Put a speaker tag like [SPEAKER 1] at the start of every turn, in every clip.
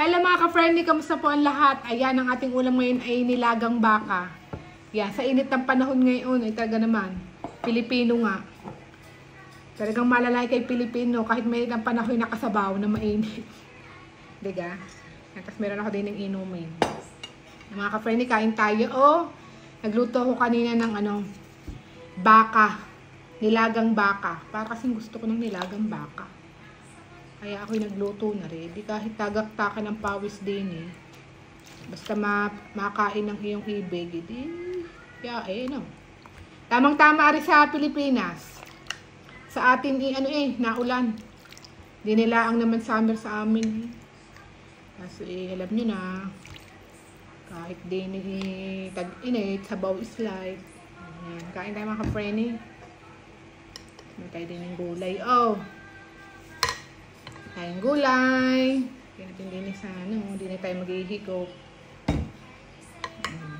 [SPEAKER 1] Hello mga ka-friendly, kamusta po ang lahat? Ayan, ang ating ulam ngayon ay nilagang baka. Yan, sa init ng panahon ngayon ay talaga naman, Pilipino nga. Talagang malalay kay Pilipino kahit may ng panahon nakasabaw na mainit. Diga? Tapos meron ako din ng inumin. Mga ka-friendly, kain tayo. Oh, nagluto ako kanina ng baka. Nilagang baka. Para kasing gusto ko ng nilagang baka. Kaya ako'y nagluto na rin. Di kahit tagak-taka ng pawis din eh. Basta makain ng iyong ibig. Di, no. Tamang-tama rin sa Pilipinas. Sa atin naulan. Di nila ang naman summer sa amin. Kasi alam nyo na, kahit din tag-init, sabaw is life. Ayan. Kain tayo mga ka-friendly. May tayo din yung gulay. Oh! Tayong gulay. Kaya natin din sa hindi na tayo maghihigop.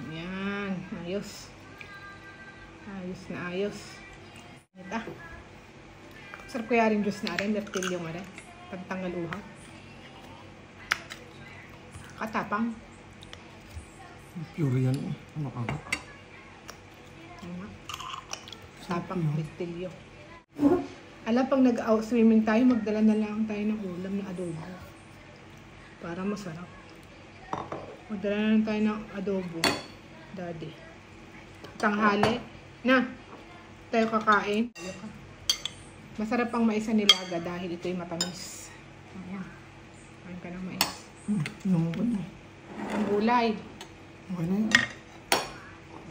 [SPEAKER 1] Ayan. Ayos. Ayos na ayos. Ito. Sarap kaya rin juice na rin. Lertil yung pagtanggal uhaw. Katapang.
[SPEAKER 2] Pure yan. Ano ka ba?
[SPEAKER 1] Tapang. Lertil yung. Alam, pag nag-out-swimming tayo, magdala na lang tayo ng ulam na adobo. Para masarap. Magdala na lang tayo ng adobo. Daddy. Tanghali. Na! Tayo kakain. Masarap ang mais na nilaga dahil ito'y matamis. Ayan. Kain ka ng mais. Ang gulay.
[SPEAKER 2] Okay na yun.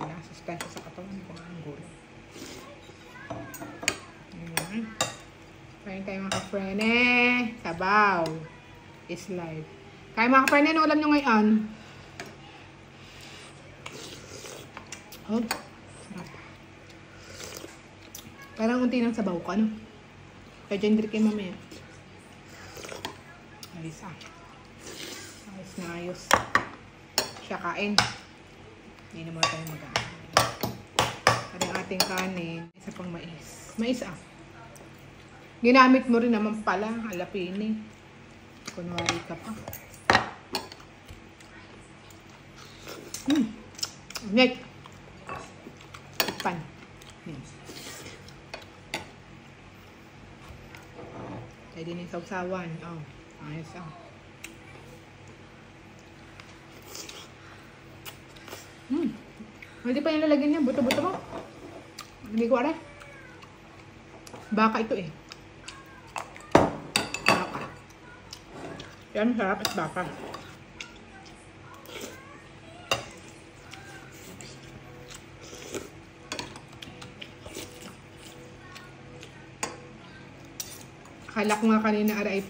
[SPEAKER 1] Wala, sustansya sa katawan. Ang gulay. Ayan. Kain tayo mga ka-frene. Sabaw. Is life. Kaya mga ka-frene, ano ulam nyo ngayon? Oh, sarap. Parang unti ng sabaw ko, ano? Kaya dyan drink kayo mamaya. Ayos ah. Ayos na ayos. Siya kain. Hindi naman tayo mag-aan. At ang ating kanin, isa pang mais. Mais ah. Ginamit mo rin naman pala, alapini. Kunwari ka pa. Neck. Pan. Tayo din yung sausawan. Oh, ayos ah. Hindi pa yung lalagyan niya. Buto-buto mo. Hindi ko aray. Baka ito eh. Yan, sarap at baka. Akala ko nga kanina aray,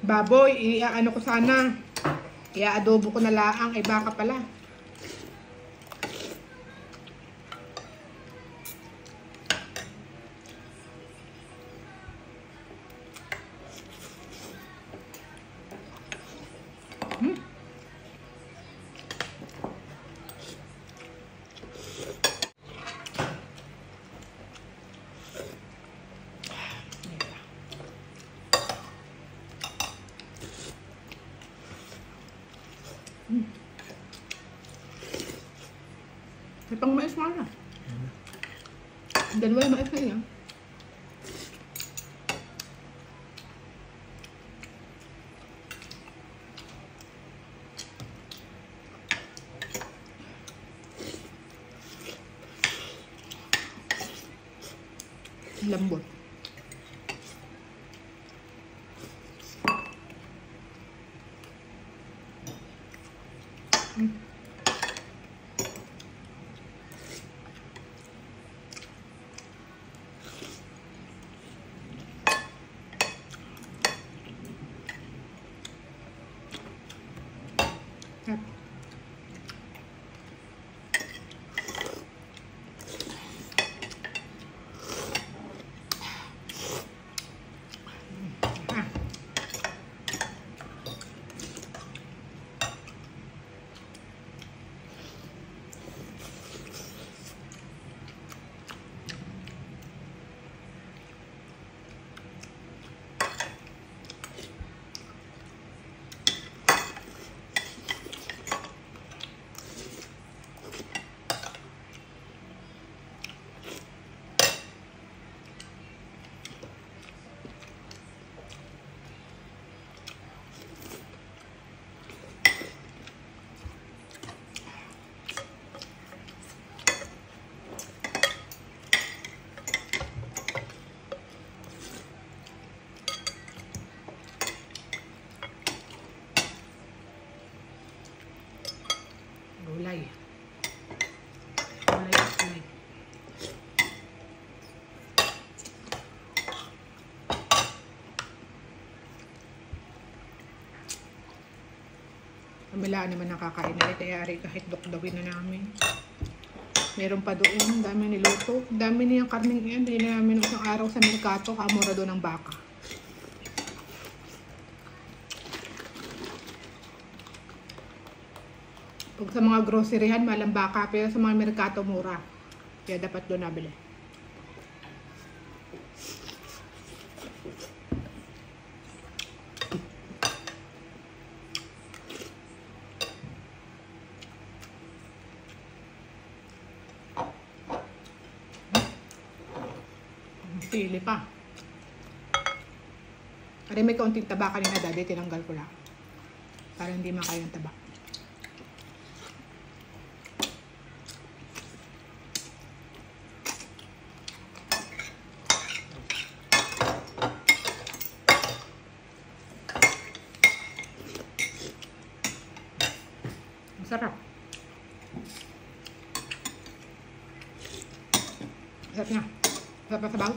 [SPEAKER 1] baboy, ko sana. Adobo ko na laang, ay baka pala. May pang mais nga na. Dalawa yung mais na yan. Lambot. Gulay. Gulay. Kamilaan naman nakakain na rin. Kaya kahit dukdawin na namin. Meron pa doon. Dami niluto. Dami niyang karning yan. Hindi na namin isang araw sa merkato. Kamura doon ng baka. Pag sa mga groceryhan, malang baka. Pero sa mga merkato, mura. Kaya dapat doon nabili. Sili pa. Kasi may kaunting taba kanina dati, tinanggal ko lang. Para hindi makaya ng taba. Masarap. Masarap na. Masarap na sabaw.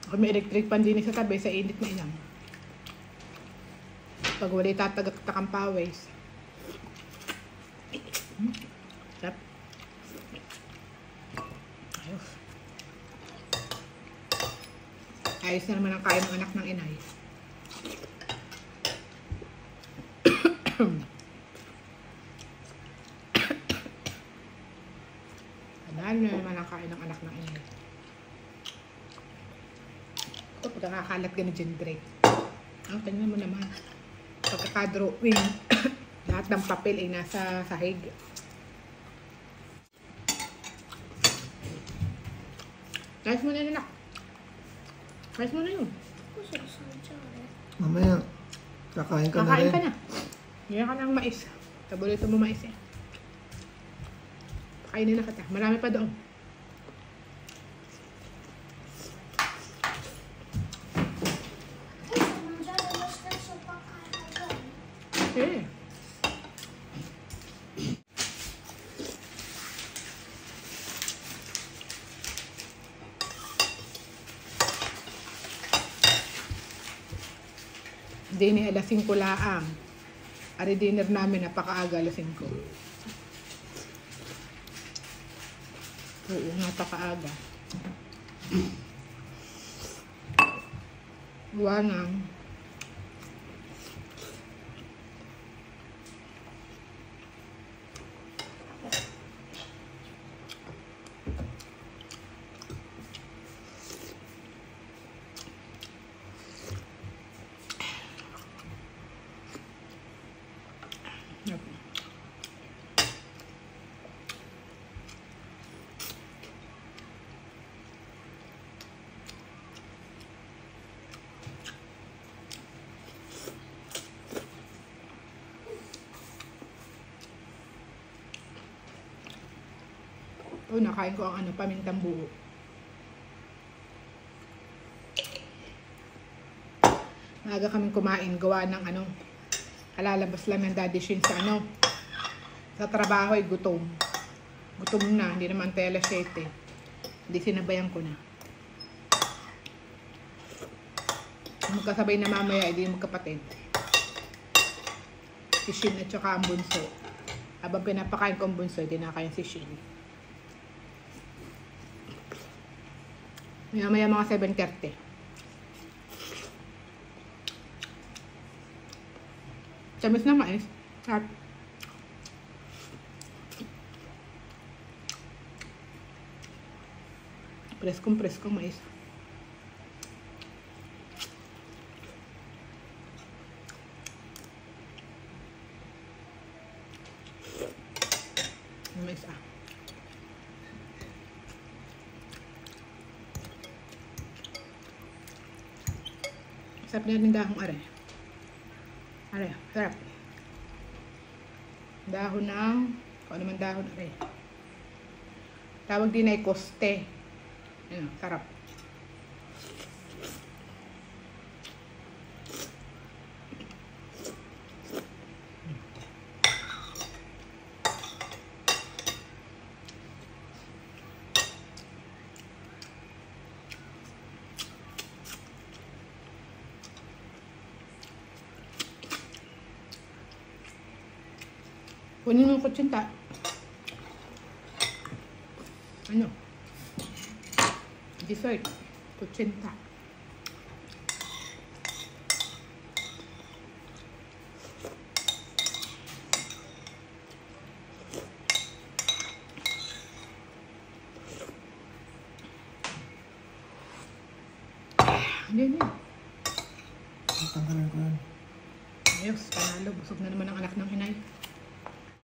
[SPEAKER 1] Kung may electric pan din sa tabi, sa init na ilang. Pag wala tatagak-takang pawis. Sarap. Ayos. Ayos na naman ang kain ng anak ng inay. Panalo na naman ang kain ng anak ng inay. Ito, pagkakakalat ka na dyan, Drake. Tingnan mo naman. Pagkakadrawing, lahat ng papel ay nasa sahig. Guys mo na yun, anak. Guys mo na yun.
[SPEAKER 2] Mamaya, kakain ka na
[SPEAKER 1] Kakain
[SPEAKER 2] rin.
[SPEAKER 1] ka na. Ngayon ka ng mais. Paborito mo mais eh. Pakainin na kita. Marami pa doon. Okay. Dini alas 5 laang. Ari dinner namin napakaaga alas 5. Oo, napakaaga. Wangang. Oh, nakain ko ang pamintang buo. Maaga kaming kumain, gawa ng kalalabas lang ng Daddy Shin sa sa trabaho ay gutom. Gutom na, hindi naman tayo alas 7. Hindi sinabayan ko na. Magkasabay na mamaya, hindi magkapatid. Si Shin at saka ang bunso. Habang pinapakain ko ang bunso, hindi nakain si Shin. Maya mga 7:30. Tamis na mais. At preskong mais. May isa. Sarap na rin dahong are. Are, sarap. Dahon ng, kung ano man dahon are. Tawag din ay koste. Ayan, sarap. Kunin mo yung kutsinta. Ano? Dessert. Kutsinta. Hindi.
[SPEAKER 2] Tanggalin ko yan.
[SPEAKER 1] Ayos, panalo. Busog na naman ang anak ng inay.